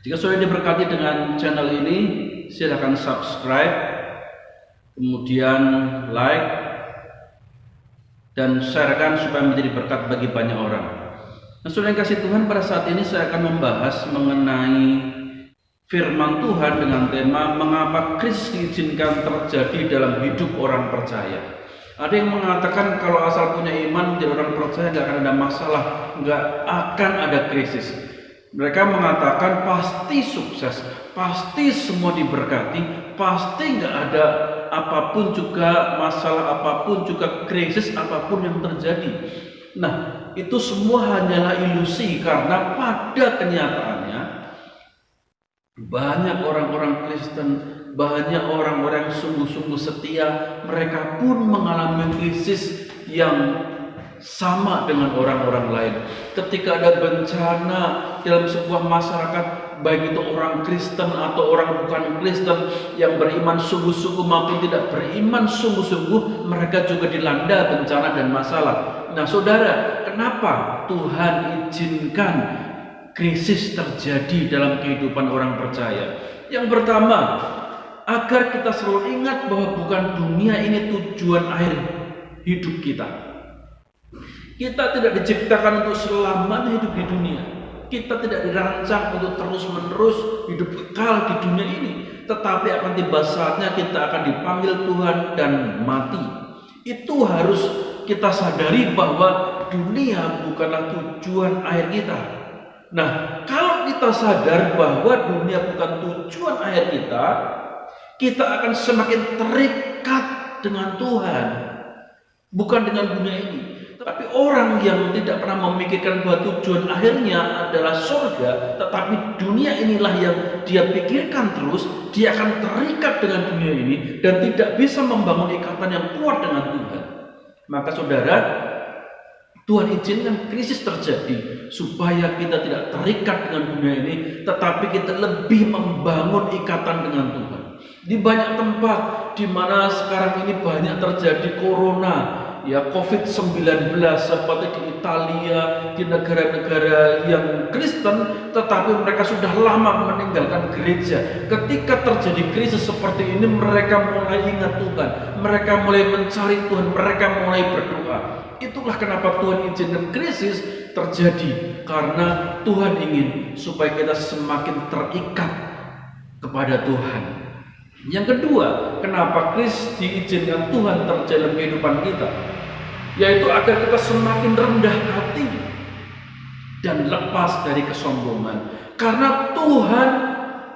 Jika sudah diberkati dengan channel ini, silakan subscribe, kemudian like, dan sharekan supaya menjadi berkat bagi banyak orang. Nah, saudara yang kasih Tuhan, pada saat ini saya akan membahas mengenai firman Tuhan dengan tema mengapa krisis diizinkan terjadi dalam hidup orang percaya. Ada yang mengatakan kalau asal punya iman menjadi orang percaya nggak akan ada masalah, nggak akan ada krisis. Mereka mengatakan pasti sukses, pasti semua diberkati, pasti nggak ada apapun juga masalah, apapun juga krisis, apapun yang terjadi. Nah, itu semua hanyalah ilusi, karena pada kenyataannya banyak orang-orang Kristen, banyak orang-orang yang sungguh-sungguh setia, mereka pun mengalami krisis yang sama dengan orang-orang lain. Ketika ada bencana dalam sebuah masyarakat, baik itu orang Kristen atau orang bukan Kristen, yang beriman sungguh-sungguh maupun tidak beriman sungguh-sungguh, mereka juga dilanda bencana dan masalah. Nah saudara, kenapa Tuhan izinkan krisis terjadi dalam kehidupan orang percaya? Yang pertama, agar kita selalu ingat bahwa bukan dunia ini tujuan akhir hidup kita. Kita tidak diciptakan untuk selamanya hidup di dunia. Kita tidak dirancang untuk terus-menerus hidup kekal di dunia ini. Tetapi akan tiba saatnya kita akan dipanggil Tuhan dan mati. Itu harus kita sadari bahwa dunia bukanlah tujuan akhir kita. Nah, kalau kita sadar bahwa dunia bukan tujuan akhir kita, kita akan semakin terikat dengan Tuhan, bukan dengan dunia ini. Tapi orang yang tidak pernah memikirkan bahwa tujuan akhirnya adalah surga, tetapi dunia inilah yang dia pikirkan terus, dia akan terikat dengan dunia ini dan tidak bisa membangun ikatan yang kuat dengan Tuhan. Maka saudara, Tuhan izinkan krisis terjadi supaya kita tidak terikat dengan dunia ini, tetapi kita lebih membangun ikatan dengan Tuhan. Di banyak tempat di mana sekarang ini banyak terjadi corona, ya COVID-19, seperti di Italia, di negara-negara yang Kristen, tetapi mereka sudah lama meninggalkan gereja. Ketika terjadi krisis seperti ini, mereka mulai ingat Tuhan, mereka mulai mencari Tuhan, mereka mulai berdoa. Itulah kenapa Tuhan izinkan krisis terjadi, karena Tuhan ingin supaya kita semakin terikat kepada Tuhan. Yang kedua, kenapa krisis diizinkan Tuhan terjadi dalam kehidupan kita? Yaitu agar kita semakin rendah hati dan lepas dari kesombongan. Karena Tuhan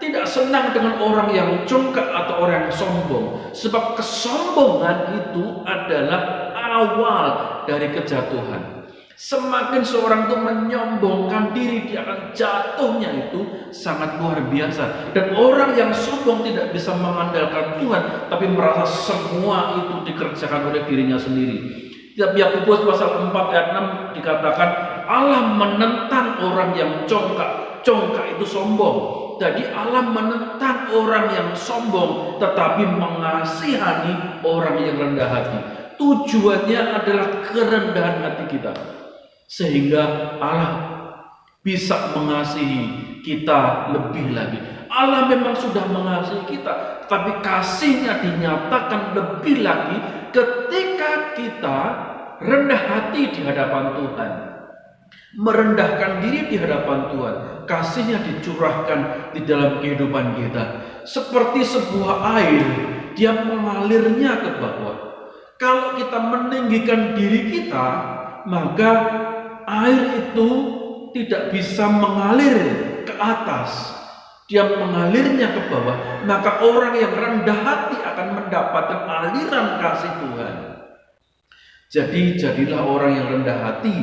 tidak senang dengan orang yang congkak atau orang yang sombong. Sebab kesombongan itu adalah awal dari kejatuhan. Semakin seorang itu menyombongkan diri, dia akan jatuhnya itu sangat luar biasa. Dan orang yang sombong tidak bisa mengandalkan Tuhan, tapi merasa semua itu dikerjakan oleh dirinya sendiri. Yakobus pasal 4 ayat 6 dikatakan Allah menentang orang yang congkak. Congkak itu sombong. Jadi Allah menentang orang yang sombong, tetapi mengasihani orang yang rendah hati. Tujuannya adalah kerendahan hati kita, sehingga Allah bisa mengasihi kita lebih lagi. Allah memang sudah mengasihi kita, tapi kasihnya dinyatakan lebih lagi ketika kita rendah hati di hadapan Tuhan, merendahkan diri di hadapan Tuhan. Kasihnya dicurahkan di dalam kehidupan kita seperti sebuah air, dia mengalirnya ke bawah. Kalau kita meninggikan diri kita, maka air itu tidak bisa mengalir ke atas, dia mengalirnya ke bawah. Maka orang yang rendah hati akan mendapatkan aliran kasih Tuhan. Jadi jadilah orang yang rendah hati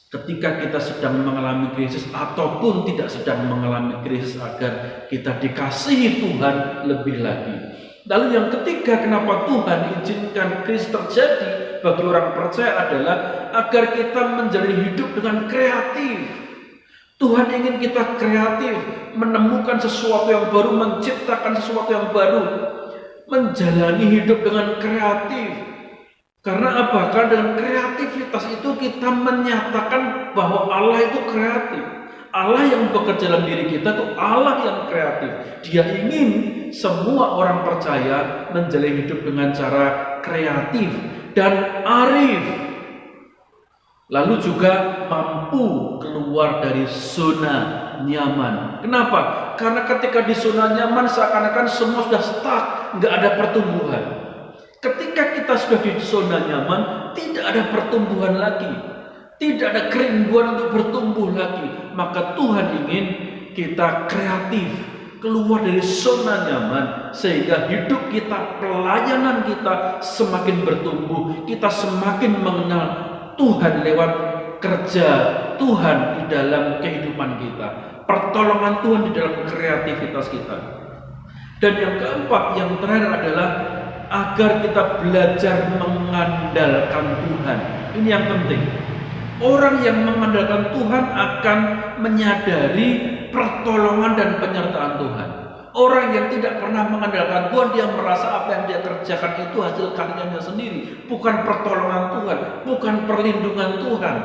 ketika kita sedang mengalami krisis ataupun tidak sedang mengalami krisis, agar kita dikasihi Tuhan lebih lagi. Lalu yang ketiga, kenapa Tuhan izinkan krisis terjadi bagi orang percaya adalah agar kita menjalani hidup dengan kreatif. Tuhan ingin kita kreatif, menemukan sesuatu yang baru, menciptakan sesuatu yang baru, menjalani hidup dengan kreatif. Karena apa? Karena dengan kreativitas itu kita menyatakan bahwa Allah itu kreatif. Allah yang bekerja dalam diri kita itu Allah yang kreatif. Dia ingin semua orang percaya menjalani hidup dengan cara kreatif dan arif. Lalu juga mampu keluar dari zona nyaman. Kenapa? Karena ketika di zona nyaman seakan-akan semua sudah stuck, nggak ada pertumbuhan. Ketika kita sudah di zona nyaman, tidak ada pertumbuhan lagi. Tidak ada kerinduan untuk bertumbuh lagi. Maka Tuhan ingin kita kreatif, keluar dari zona nyaman, sehingga hidup kita, pelayanan kita semakin bertumbuh. Kita semakin mengenal Tuhan lewat kerja Tuhan di dalam kehidupan kita, pertolongan Tuhan di dalam kreativitas kita. Dan yang keempat, yang terakhir adalah agar kita belajar mengandalkan Tuhan. Ini yang penting. Orang yang mengandalkan Tuhan akan menyadari pertolongan dan penyertaan Tuhan. Orang yang tidak pernah mengandalkan Tuhan, dia merasa apa yang dia kerjakan itu hasil karyanya sendiri, bukan pertolongan Tuhan, bukan perlindungan Tuhan.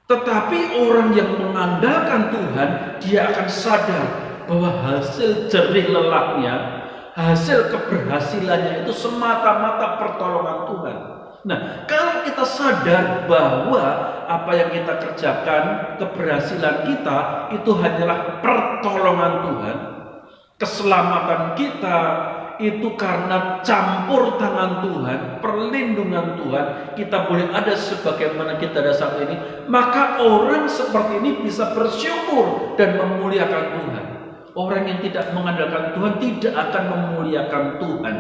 Tetapi orang yang mengandalkan Tuhan, dia akan sadar bahwa hasil jerih lelahnya, hasil keberhasilannya itu semata-mata pertolongan Tuhan. Nah, kalau kita sadar bahwa apa yang kita kerjakan, keberhasilan kita itu hanyalah pertolongan Tuhan, keselamatan kita itu karena campur tangan Tuhan, perlindungan Tuhan, kita boleh ada sebagaimana kita ada saat ini, maka orang seperti ini bisa bersyukur dan memuliakan Tuhan. Orang yang tidak mengandalkan Tuhan tidak akan memuliakan Tuhan.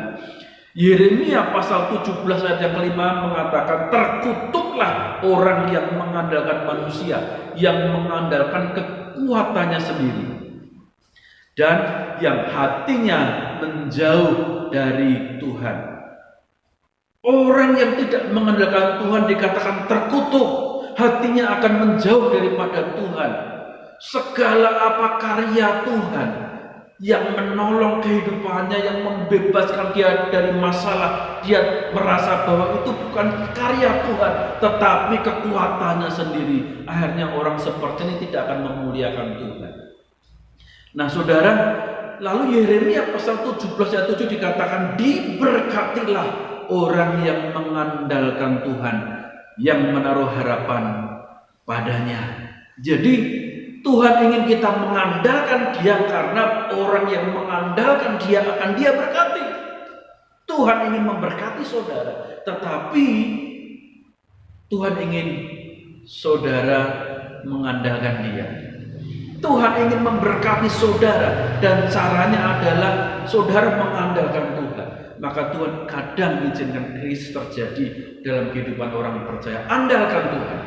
Yeremia pasal 17 ayat yang kelima mengatakan, terkutuklah orang yang mengandalkan manusia, yang mengandalkan kekuatannya sendiri, dan yang hatinya menjauh dari Tuhan. Orang yang tidak mengandalkan Tuhan dikatakan terkutuk, hatinya akan menjauh daripada Tuhan. Segala apa karya Tuhan yang menolong kehidupannya, yang membebaskan dia dari masalah, dia merasa bahwa itu bukan karya Tuhan, tetapi kekuatannya sendiri. Akhirnya orang seperti ini tidak akan memuliakan Tuhan. Nah saudara, lalu Yeremia pasal 17 ayat 7 dikatakan, diberkatilah orang yang mengandalkan Tuhan, yang menaruh harapan padanya. Jadi Tuhan ingin kita mengandalkan Dia, karena orang yang mengandalkan Dia akan Dia berkati. Tuhan ingin memberkati saudara, tetapi Tuhan ingin saudara mengandalkan Dia. Tuhan ingin memberkati saudara, dan caranya adalah saudara mengandalkan Tuhan. Maka Tuhan kadang izinkan krisis terjadi dalam kehidupan orang percaya. Andalkan Tuhan,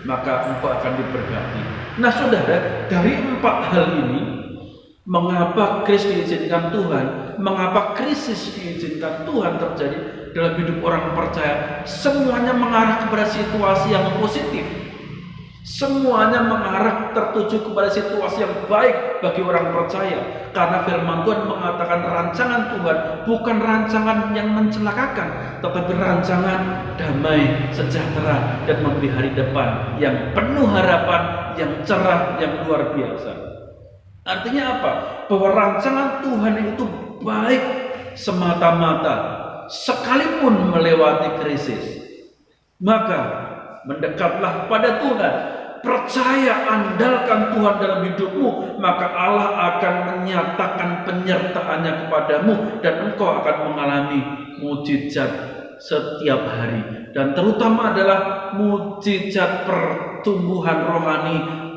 maka engkau akan diberkati. Nah saudara, dari 4 hal ini, mengapa krisis diizinkan Tuhan, mengapa krisis diizinkan Tuhan terjadi dalam hidup orang percaya, semuanya mengarah kepada situasi yang positif. Semuanya mengarah tertuju kepada situasi yang baik bagi orang percaya. Karena firman Tuhan mengatakan rancangan Tuhan bukan rancangan yang mencelakakan, tetapi rancangan damai, sejahtera, dan memberi hari depan yang penuh harapan, yang cerah, yang luar biasa. Artinya apa? Bahwa rancangan Tuhan itu baik semata-mata, sekalipun melewati krisis. Maka mendekatlah pada Tuhan, percaya, andalkan Tuhan dalam hidupmu, maka Allah akan menyatakan penyertaannya kepadamu, dan engkau akan mengalami mujizat setiap hari, dan terutama adalah mujizat pertumbuhan rohani